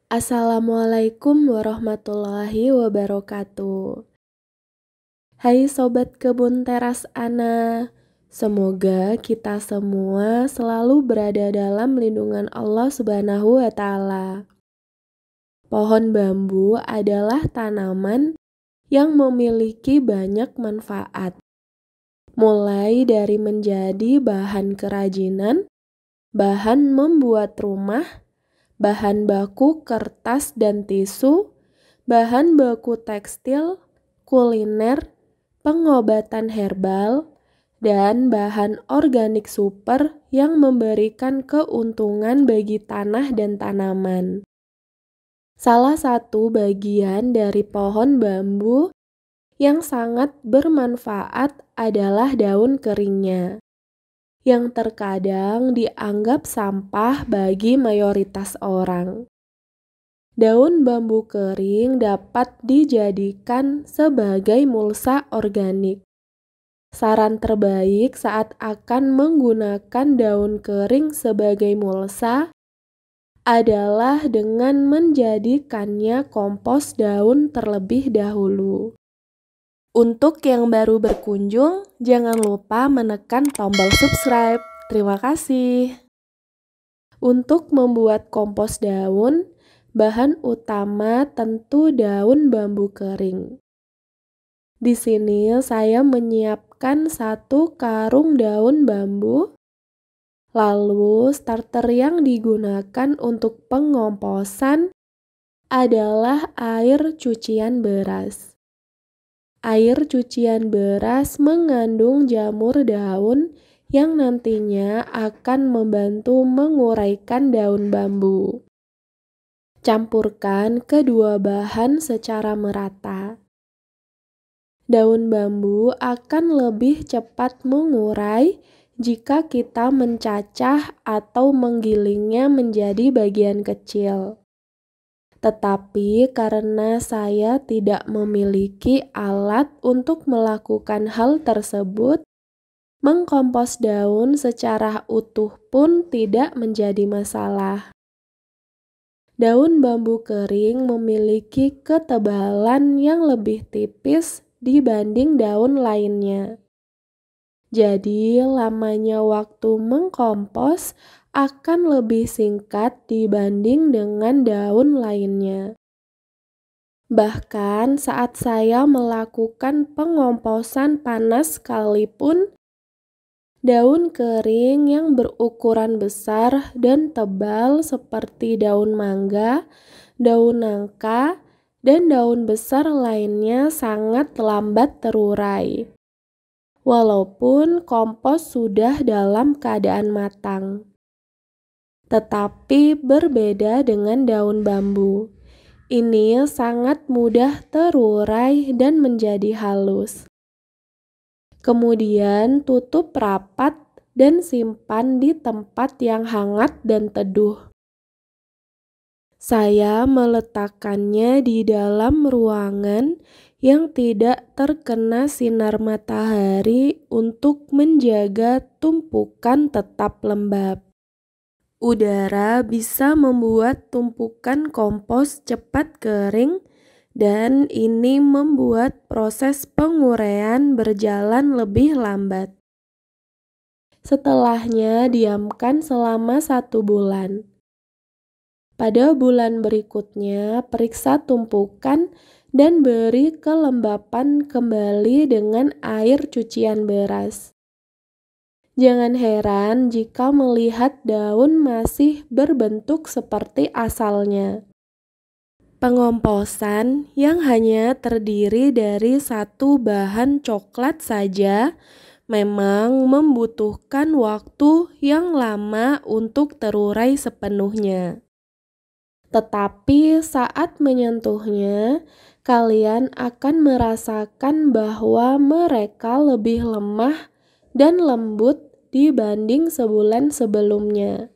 Assalamualaikum warahmatullahi wabarakatuh. Hai Sobat Kebun Teras Ana, semoga kita semua selalu berada dalam lindungan Allah Subhanahu wa Ta'ala. Pohon bambu adalah tanaman yang memiliki banyak manfaat, mulai dari menjadi bahan kerajinan, bahan membuat rumah, bahan baku kertas dan tisu, bahan baku tekstil, kuliner, pengobatan herbal, dan bahan organik super yang memberikan keuntungan bagi tanah dan tanaman. Salah satu bagian dari pohon bambu yang sangat bermanfaat adalah daun keringnya, yang terkadang dianggap sampah bagi mayoritas orang. Daun bambu kering dapat dijadikan sebagai mulsa organik. Saran terbaik saat akan menggunakan daun kering sebagai mulsa adalah dengan menjadikannya kompos daun terlebih dahulu. Untuk yang baru berkunjung, jangan lupa menekan tombol subscribe. Terima kasih. Untuk membuat kompos daun, bahan utama tentu daun bambu kering. Di sini saya menyiapkan 1 karung daun bambu. Lalu starter yang digunakan untuk pengomposan adalah air cucian beras. Air cucian beras mengandung jamur daun yang nantinya akan membantu menguraikan daun bambu. Campurkan kedua bahan secara merata. Daun bambu akan lebih cepat mengurai jika kita mencacah atau menggilingnya menjadi bagian kecil. Tetapi karena saya tidak memiliki alat untuk melakukan hal tersebut, mengkompos daun secara utuh pun tidak menjadi masalah. Daun bambu kering memiliki ketebalan yang lebih tipis dibanding daun lainnya. Jadi, lamanya waktu mengkompos akan lebih singkat dibanding dengan daun lainnya. Bahkan saat saya melakukan pengomposan panas sekalipun, daun kering yang berukuran besar dan tebal seperti daun mangga, daun nangka, dan daun besar lainnya sangat lambat terurai. Walaupun kompos sudah dalam keadaan matang. Tetapi berbeda dengan daun bambu. Ini sangat mudah terurai dan menjadi halus. Kemudian tutup rapat dan simpan di tempat yang hangat dan teduh. Saya meletakkannya di dalam ruangan yang tidak terkena sinar matahari untuk menjaga tumpukan tetap lembab. Udara bisa membuat tumpukan kompos cepat kering dan ini membuat proses penguraian berjalan lebih lambat. Setelahnya diamkan selama 1 bulan. Pada bulan berikutnya, periksa tumpukan dan beri kelembapan kembali dengan air cucian beras. Jangan heran jika melihat daun masih berbentuk seperti asalnya. Pengomposan yang hanya terdiri dari 1 bahan coklat saja memang membutuhkan waktu yang lama untuk terurai sepenuhnya. Tetapi saat menyentuhnya, kalian akan merasakan bahwa mereka lebih lemah dan lembut dibanding sebulan sebelumnya.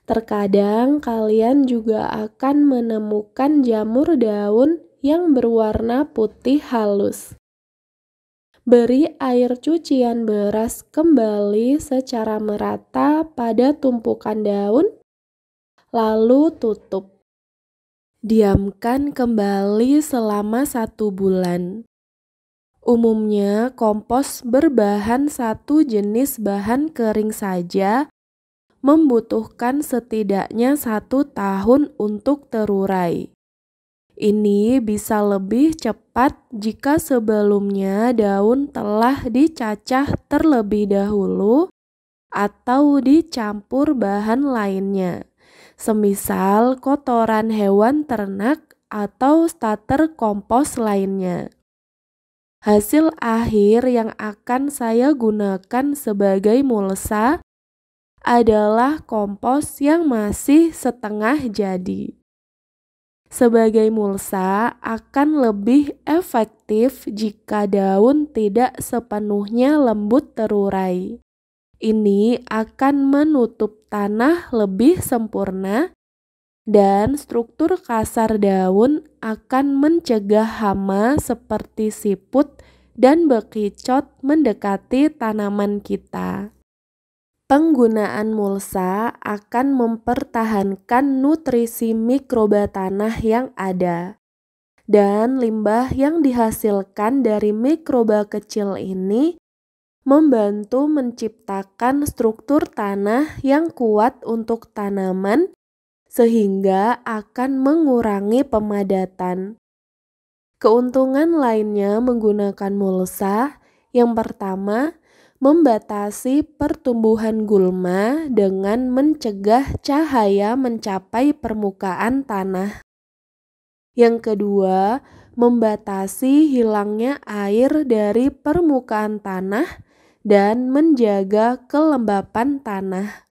Terkadang kalian juga akan menemukan jamur daun yang berwarna putih halus. Beri air cucian beras kembali secara merata pada tumpukan daun, lalu tutup. Diamkan kembali selama 1 bulan. Umumnya, kompos berbahan satu jenis bahan kering saja membutuhkan setidaknya 1 tahun untuk terurai. Ini bisa lebih cepat jika sebelumnya daun telah dicacah terlebih dahulu atau dicampur bahan lainnya, semisal kotoran hewan ternak atau starter kompos lainnya. Hasil akhir yang akan saya gunakan sebagai mulsa adalah kompos yang masih setengah jadi. Sebagai mulsa akan lebih efektif jika daun tidak sepenuhnya lembut terurai. Ini akan menutup tanah lebih sempurna dan struktur kasar daun akan mencegah hama seperti siput dan bekicot mendekati tanaman kita. Penggunaan mulsa akan mempertahankan nutrisi mikroba tanah yang ada, dan limbah yang dihasilkan dari mikroba kecil ini membantu menciptakan struktur tanah yang kuat untuk tanaman sehingga akan mengurangi pemadatan. Keuntungan lainnya menggunakan mulsa, yang pertama, membatasi pertumbuhan gulma dengan mencegah cahaya mencapai permukaan tanah. Yang kedua, membatasi hilangnya air dari permukaan tanah dan menjaga kelembapan tanah.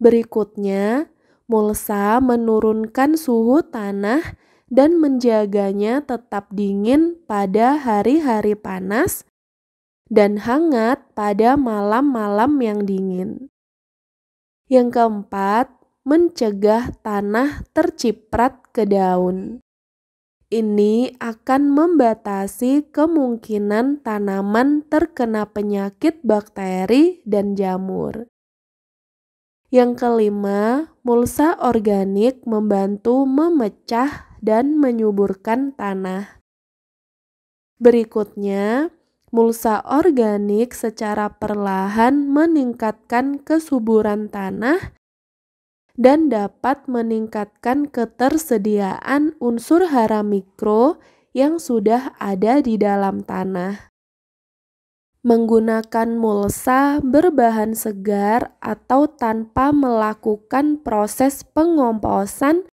Berikutnya, mulsa menurunkan suhu tanah dan menjaganya tetap dingin pada hari-hari panas dan hangat pada malam-malam yang dingin. Yang keempat, mencegah tanah terciprat ke daun. Ini akan membatasi kemungkinan tanaman terkena penyakit bakteri dan jamur. Yang kelima, mulsa organik membantu memecah dan menyuburkan tanah. Berikutnya, mulsa organik secara perlahan meningkatkan kesuburan tanah dan dapat meningkatkan ketersediaan unsur hara mikro yang sudah ada di dalam tanah. Menggunakan mulsa berbahan segar atau tanpa melakukan proses pengomposan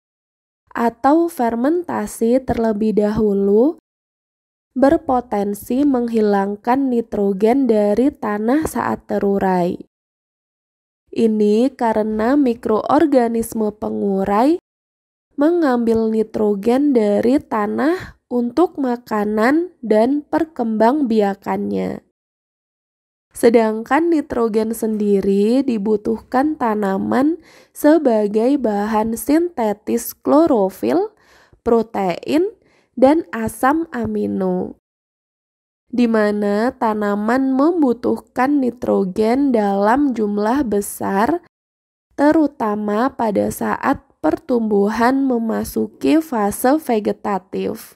atau fermentasi terlebih dahulu berpotensi menghilangkan nitrogen dari tanah saat terurai. Ini karena mikroorganisme pengurai mengambil nitrogen dari tanah untuk makanan dan perkembangbiakannya. Sedangkan nitrogen sendiri dibutuhkan tanaman sebagai bahan sintetis klorofil, protein, dan asam amino, di mana tanaman membutuhkan nitrogen dalam jumlah besar, terutama pada saat pertumbuhan memasuki fase vegetatif.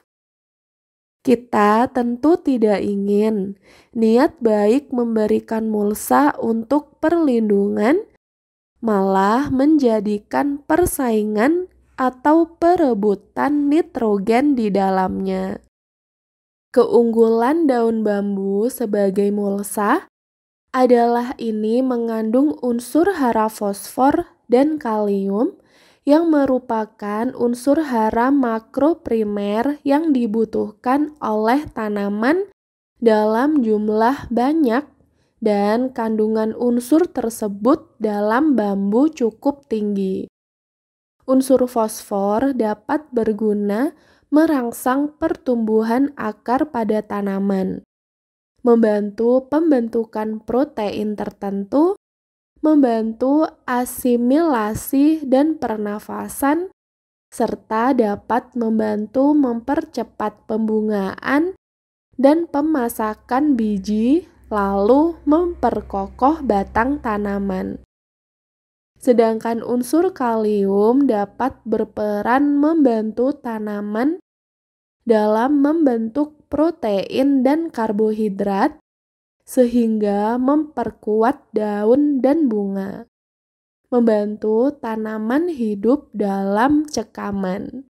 Kita tentu tidak ingin niat baik memberikan mulsa untuk perlindungan malah menjadikan persaingan atau perebutan nitrogen di dalamnya. Keunggulan daun bambu sebagai mulsa adalah ini mengandung unsur hara fosfor dan kalium yang merupakan unsur hara makro primer yang dibutuhkan oleh tanaman dalam jumlah banyak, dan kandungan unsur tersebut dalam bambu cukup tinggi. Unsur fosfor dapat berguna merangsang pertumbuhan akar pada tanaman, membantu pembentukan protein tertentu, membantu asimilasi dan pernafasan, serta dapat membantu mempercepat pembungaan dan pemasakan biji, lalu memperkokoh batang tanaman. Sedangkan unsur kalium dapat berperan membantu tanaman dalam membentuk protein dan karbohidrat sehingga memperkuat daun dan bunga, membantu tanaman hidup dalam cekaman.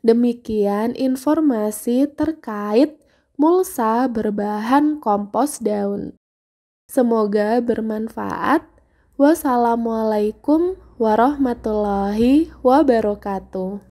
Demikian informasi terkait mulsa berbahan kompos daun. Semoga bermanfaat. Wassalamualaikum warahmatullahi wabarakatuh.